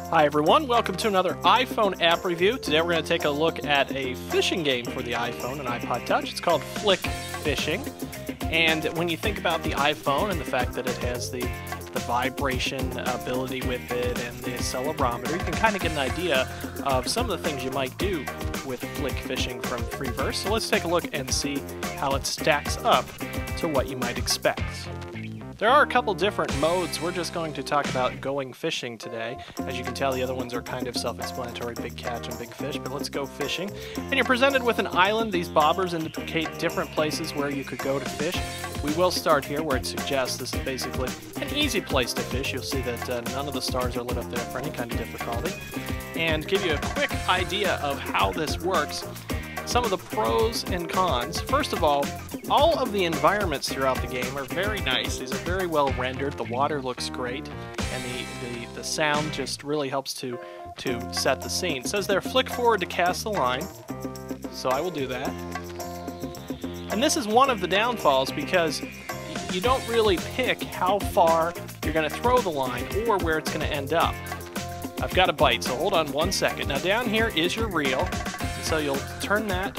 Hi everyone, welcome to another iPhone app review. Today we're going to take a look at a fishing game for the iPhone and iPod Touch. It's called Flick Fishing. And when you think about the iPhone and the fact that it has the vibration ability with it and the accelerometer, you can kind of get an idea of some of the things you might do with Flick Fishing from Freeverse. So let's take a look and see how it stacks up to what you might expect. There are a couple different modes. We're just going to talk about going fishing today. As you can tell, the other ones are kind of self-explanatory, big catch and big fish, but let's go fishing. And you're presented with an island. These bobbers indicate different places where you could go to fish. We will start here where it suggests this is basically an easy place to fish. You'll see that none of the stars are lit up there for any kind of difficulty. And give you a quick idea of how this works. Some of the pros and cons. First of all of the environments throughout the game are very nice. These are very well rendered. The water looks great, and the sound just really helps to set the scene. It says there, flick forward to cast the line, so I will do that. And this is one of the downfalls because you don't really pick how far you're going to throw the line or where it's going to end up. I've got a bite, so hold on one second. Now down here is your reel. So you'll turn that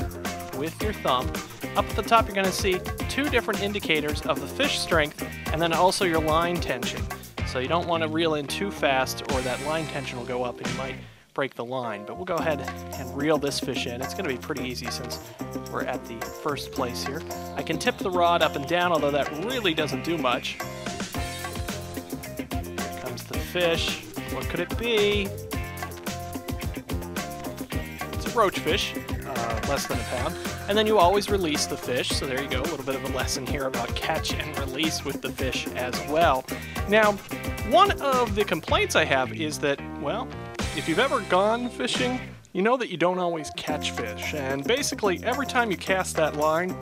with your thumb. Up at the top you're going to see two different indicators of the fish strength and then also your line tension. So you don't want to reel in too fast or that line tension will go up and you might break the line. But we'll go ahead and reel this fish in. It's going to be pretty easy since we're at the first place here. I can tip the rod up and down, although that really doesn't do much. Here comes the fish. What could it be? Roachfish, less than a pound, and then you always release the fish. So there you go, a little bit of a lesson here about catch and release with the fish as well. Now, one of the complaints I have is that, well, if you've ever gone fishing, you know that you don't always catch fish, and basically every time you cast that line,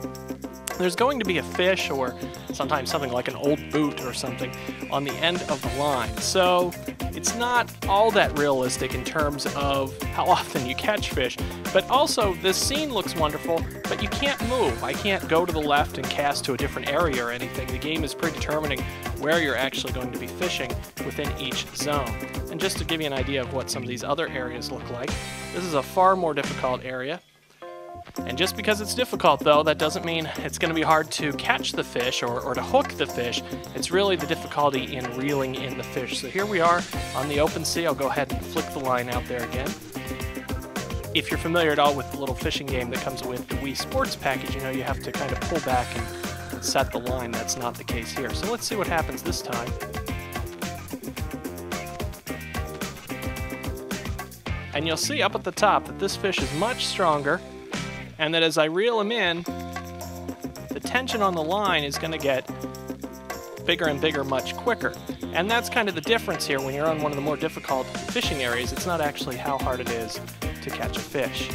there's going to be a fish or sometimes something like an old boot or something on the end of the line. So it's not all that realistic in terms of how often you catch fish, but also this scene looks wonderful, but you can't move. I can't go to the left and cast to a different area or anything. The game is predetermining where you're actually going to be fishing within each zone. And just to give you an idea of what some of these other areas look like, this is a far more difficult area. And just because it's difficult, though, that doesn't mean it's going to be hard to catch the fish or to hook the fish. It's really the difficulty in reeling in the fish. So here we are on the open sea. I'll go ahead and flick the line out there again. If you're familiar at all with the little fishing game that comes with the Wii Sports package, you know you have to kind of pull back and set the line. That's not the case here. So let's see what happens this time. And you'll see up at the top that this fish is much stronger, and that as I reel him in, the tension on the line is going to get bigger and bigger much quicker. And that's kind of the difference here when you're on one of the more difficult fishing areas. It's not actually how hard it is to catch a fish.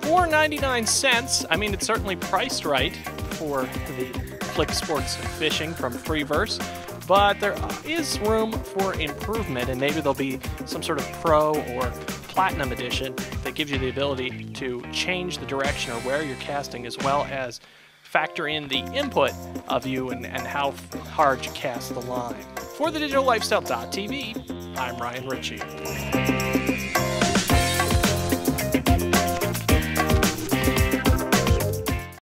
For 99¢, I mean, it's certainly priced right for the Flick Sports Fishing from Freeverse, but there is room for improvement, and maybe there'll be some sort of pro or Platinum Edition that gives you the ability to change the direction or where you're casting, as well as factor in the input of you and how hard you cast the line. For the DigitalLifestyle.tv, I'm Ryan Ritchie.